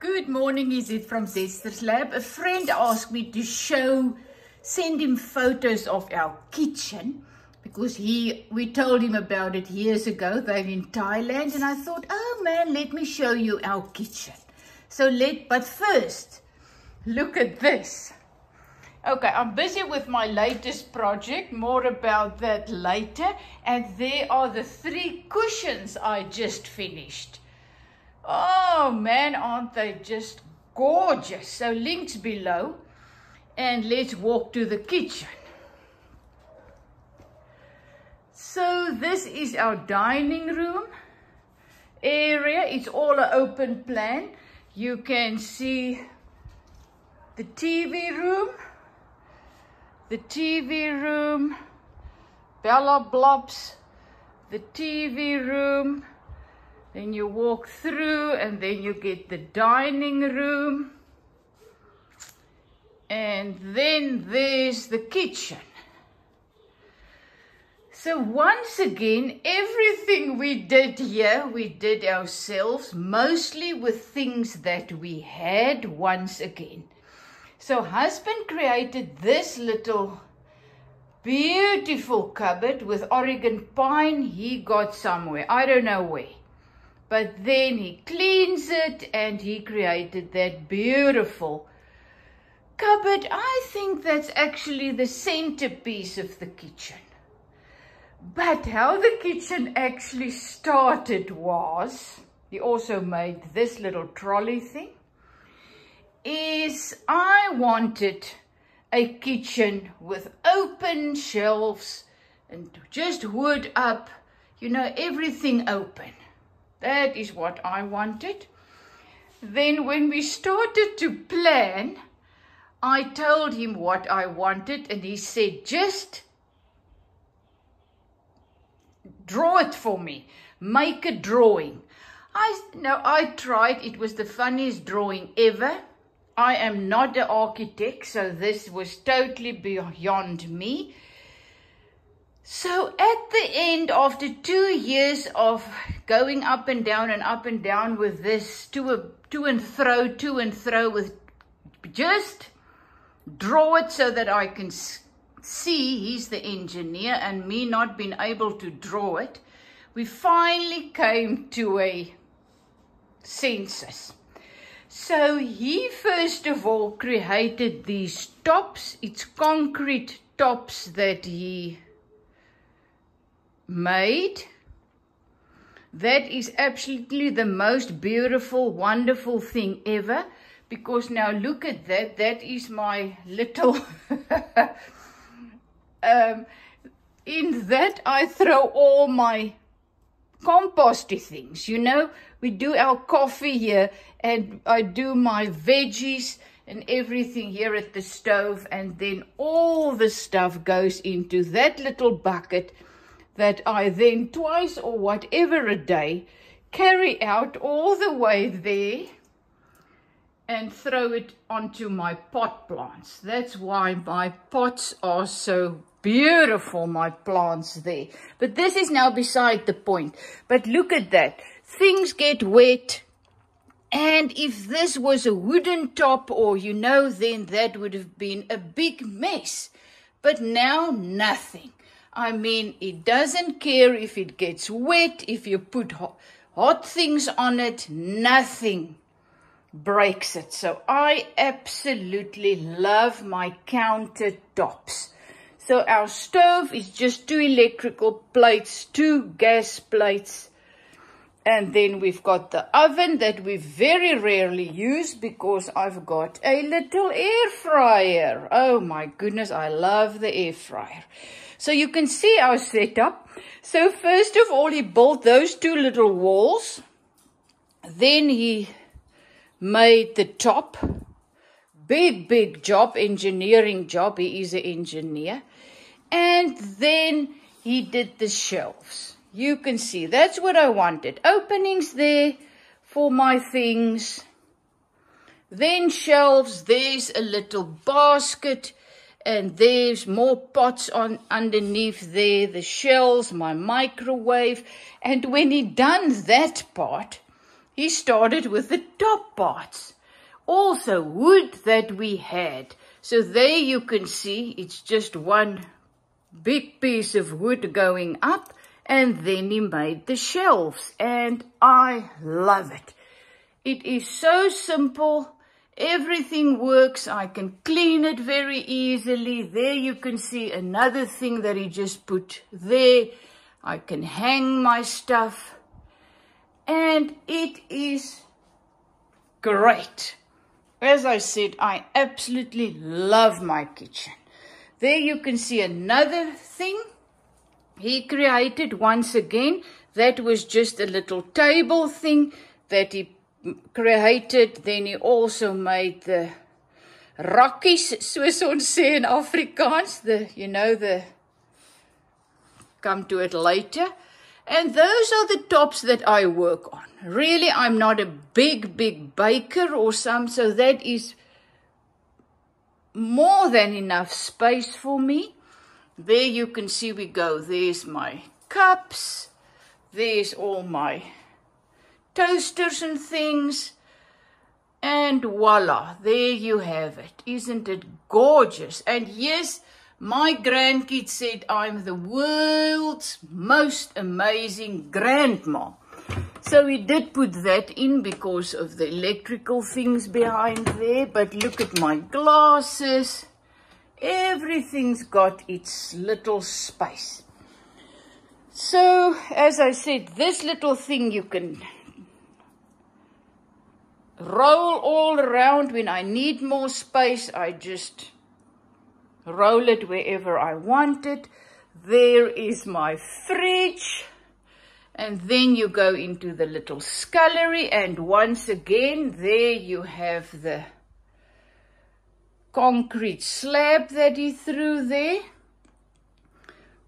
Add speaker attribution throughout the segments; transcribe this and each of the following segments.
Speaker 1: Good morning, is it from Zester's Lab? A friend asked me to send him photos of our kitchen because we told him about it years ago. They're in Thailand and I thought, oh man, let me show you our kitchen. But first, look at this. Okay, I'm busy with my latest project, more about that later. And there are the 3 cushions I just finished. Oh man, aren't they just gorgeous? So links below, and let's walk to the kitchen. So this is our dining room area. It's all an open plan. You can see the TV room, Bella Blobs, the TV room. Then you walk through and then you get the dining room. And then there's the kitchen. So once again, everything we did here, we did ourselves, mostly with things that we had once again. So husband created this little beautiful cupboard with Oregon pine he got somewhere, I don't know where. But then he cleans it and he created that beautiful cupboard. I think that's actually the centerpiece of the kitchen. But how the kitchen actually started was, he also made this little trolley thing, is I wanted a kitchen with open shelves and just wood up, you know, everything open. That is what I wanted. Then when we started to plan, I told him what I wanted and he said, just draw it for me. Make a drawing. I tried. It was the funniest drawing ever. I am not an architect, so this was totally beyond me. So at the end, after 2 years of going up and down with this, to and fro with just draw it so that I can see he's the engineer and me not being able to draw it, we finally came to a census. So he first of all created these tops. It's concrete tops that he made. That is absolutely the most beautiful, wonderful thing ever, because now look at that. That is my little in that I throw all my composty things. You know, we do our coffee here and I do my veggies and everything here at the stove, and then all the stuff goes into that little bucket that I then twice or whatever a day carry out all the way there and throw it onto my pot plants. That's why my pots are so beautiful, my plants there. But this is now beside the point. But look at that. Things get wet. And if this was a wooden top or, you know, then that would have been a big mess. But now nothing. I mean, it doesn't care if it gets wet, if you put hot things on it, nothing breaks it. So I absolutely love my countertops. So our stove is just 2 electrical plates, 2 gas plates. And then we've got the oven that we very rarely use because I've got a little air fryer. Oh my goodness, I love the air fryer. So you can see our setup. So first of all, he built those 2 little walls. Then he made the top. Big job, engineering job. He is an engineer. And then he did the shelves. You can see, that's what I wanted. Openings there for my things. Then shelves, there's a little basket. And there's more pots on underneath there, the shells, my microwave. And when he done that part, he started with the top parts. Also wood that we had. So there you can see it's just one big piece of wood going up, and then he made the shelves, and I love it. It is so simple. Everything works. I can clean it very easily. There you can see another thing that he just put there. I can hang my stuff, and it is great. As I said, I absolutely love my kitchen. There you can see another thing he created once again. That was just a little table thing that he created. Then he also made the rokkies, soos ons sê in Afrikaans, the come to it later. And those are the tops that I work on. Really, I'm not a big baker or some, so that is more than enough space for me. There you can see we go. There's my cups. There's all my toasters and things. And voila, there you have it. Isn't it gorgeous? And yes, my grandkids said I'm the world's most amazing grandma. So we did put that in because of the electrical things behind there. But look at my glasses. Everything's got its little space. So, as I said, this little thing you can roll all around. When I need more space, I just roll it wherever I want it. There is my fridge. And then you go into the little scullery, and once again, there you have the concrete slab that he threw there.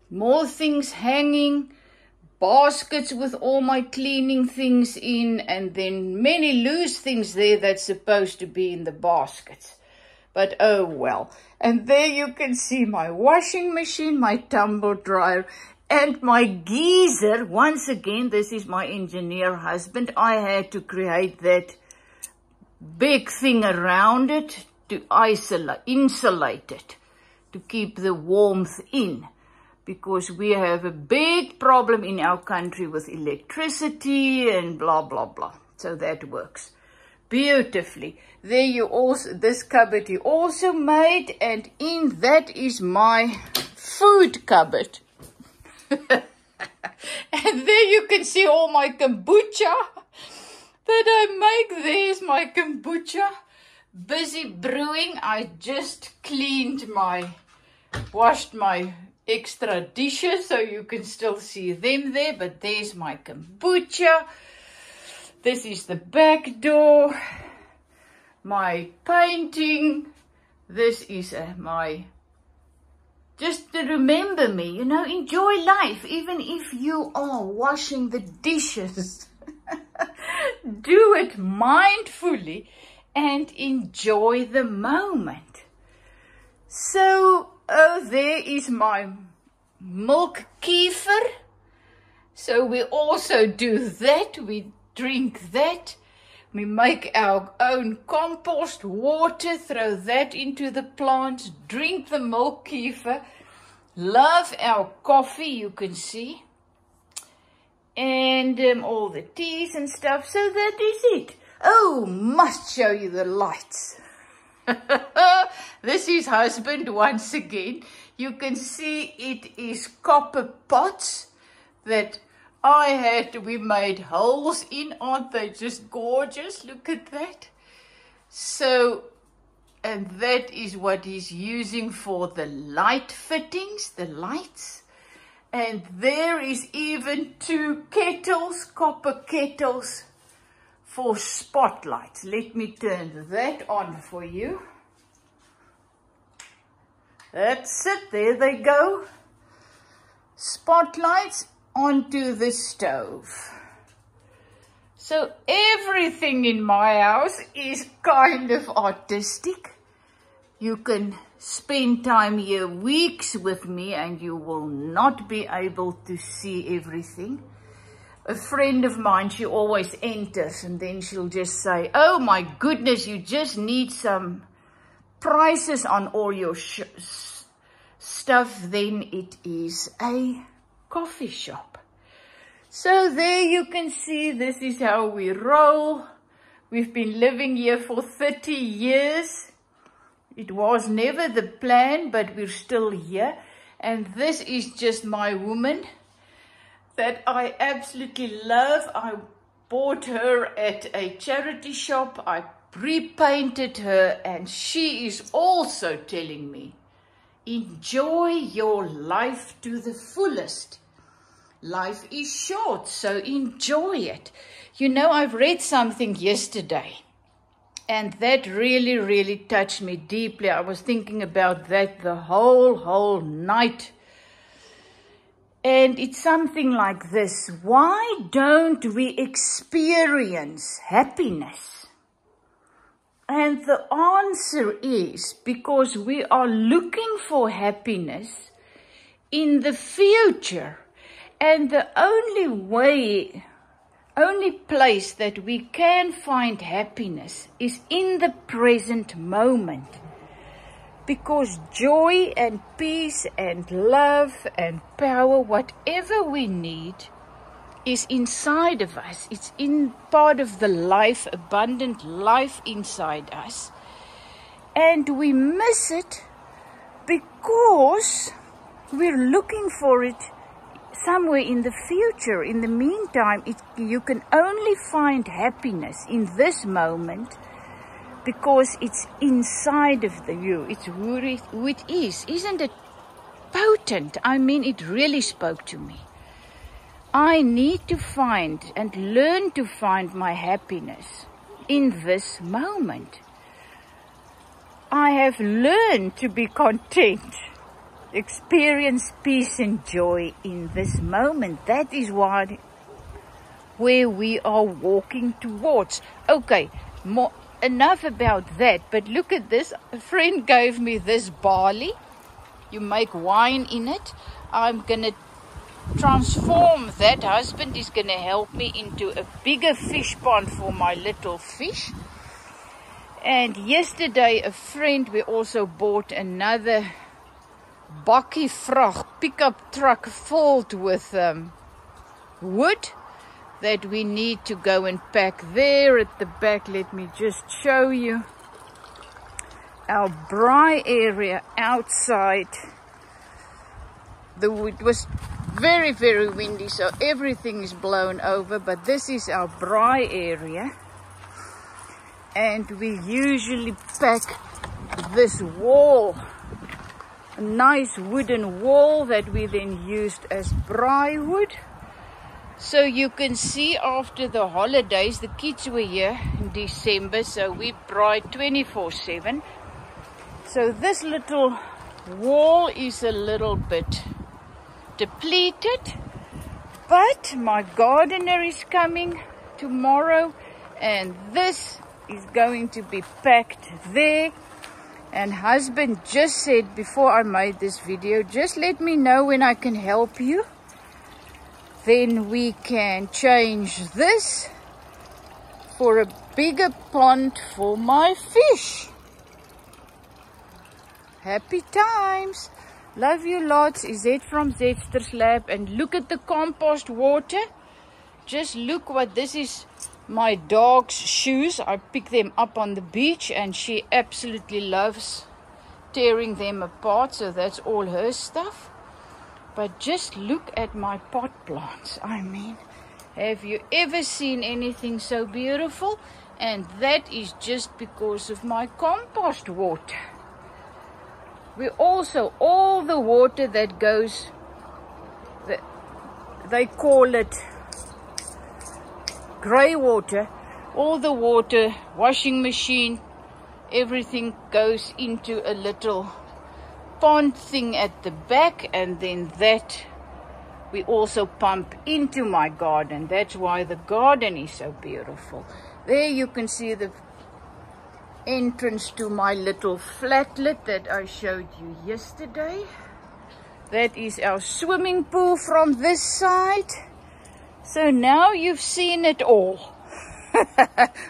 Speaker 1: More things hanging, baskets with all my cleaning things in, and then many loose things there that's supposed to be in the baskets. But oh well. And there you can see my washing machine, my tumble dryer, and my geyser. Once again, this is my engineer husband. I had to create that big thing around it to insulate it, to keep the warmth in, because we have a big problem in our country with electricity and blah, blah, blah. So that works beautifully. There you also, this cupboard you also made, and in that is my food cupboard. And there you can see all my kombucha that I make. There's my kombucha. Busy brewing. I just washed my extra dishes, so you can still see them there. But there's my kombucha. This is the back door. My painting. This is my... Just to remember me, enjoy life, even if you are washing the dishes. Do it mindfully and enjoy the moment. So, there is my milk kefir. So we also do that. We drink that. We make our own compost water, throw that into the plants, drink the milk kefir, love our coffee, you can see, and all the teas and stuff. So that is it. Oh, must show you the lights. This is husband once again. You can see it is copper pots that we made holes in. Aren't they just gorgeous? Look at that. So, and that is what he's using for the light fittings, the lights. And there is even 2 kettles, copper kettles for spotlights. Let me turn that on for you. That's it. There they go. Spotlights onto the stove. So everything in my house is kind of artistic. You can spend time here weeks with me and you will not be able to see everything. a friend of mine, she always enters and then she'll just say, oh my goodness, you just need some prices on all your stuff. Then it is a coffee shop. So there you can see, this is how we roll. We've been living here for 30 years. It was never the plan, but we're still here. And this is just my woman that I absolutely love. I bought her at a charity shop. I repainted her, and she is also telling me, enjoy your life to the fullest. Life is short, so enjoy it. You know, I've read something yesterday, and that really, really touched me deeply. I was thinking about that the whole night. And it's something like this. Why don't we experience happiness? And the answer is because we are looking for happiness in the future. And the only place that we can find happiness is in the present moment. Because joy and peace and love and power, whatever we need, is inside of us. It's in part of the life, abundant life inside us. And we miss it because we're looking for it somewhere in the future. In the meantime, you can only find happiness in this moment because it's inside of you. It's who it is. Isn't it potent? I mean, it really spoke to me. I need to find and learn to find my happiness in this moment. I have learned to be content, experience peace and joy in this moment. That is where we are walking towards. Okay, enough about that, but look at this. A friend gave me this barley. You make wine in it. I'm going to transform that. Husband is going to help me into a bigger fish pond for my little fish. And yesterday, a friend, we also bought another bakkie vrag pickup truck filled with wood that we need to go and pack there at the back. Let me just show you our braai area outside. It was very, very windy, so everything is blown over, but this is our braai area. And we usually pack this wall, a nice wooden wall that we then used as braai wood. So you can see after the holidays, the kids were here in December, so we braai 24/7. So this little wall is a little bit depleted, but my gardener is coming tomorrow, and this is going to be packed there. And husband just said before I made this video, just let me know when I can help you. Then we can change this for a bigger pond for my fish. Happy times. Love you lots. Izet from Zetster's Lab. And look at the compost water. Just look what this is. My dog's shoes. I picked them up on the beach and she absolutely loves tearing them apart. So that's all her stuff. But just look at my pot plants. I mean, have you ever seen anything so beautiful? And that is just because of my compost water. We also, all the water that goes, they call it grey water, all the water, washing machine, everything goes into a little pond thing at the back, and then that we also pump into my garden. That's why the garden is so beautiful. There you can see the entrance to my little flatlet that I showed you yesterday. That is our swimming pool from this side. So now you've seen it all.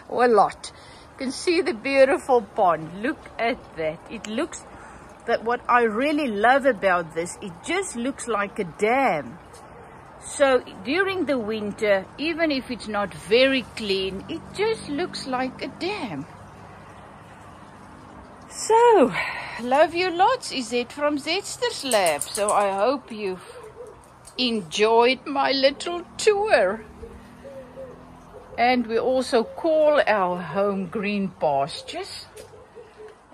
Speaker 1: Or a lot. You can see the beautiful pond. Look at that. It looks that what I really love about this, it just looks like a dam. So during the winter, even if it's not very clean, it just looks like a dam. So, love you lots. Izette from Zetster's Lab. So I hope you've enjoyed my little tour. And we also call our home Green Pastures.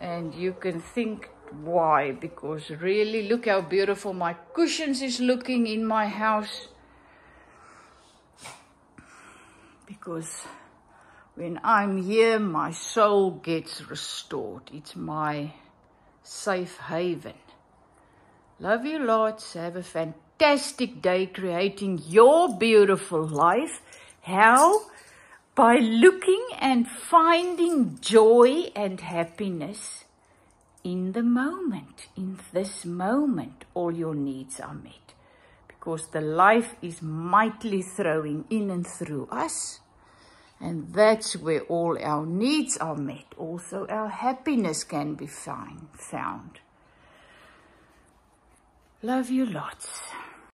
Speaker 1: And you can think why, because really look how beautiful my cushions is looking in my house. Because when I'm here, my soul gets restored. It's my safe haven. Love you lots. Have a fantastic day creating your beautiful life. How? By looking and finding joy and happiness in the moment. In this moment, all your needs are met. Because the life is mightily throwing in and through us. And that's where all our needs are met. Also our happiness can be found. Love you lots.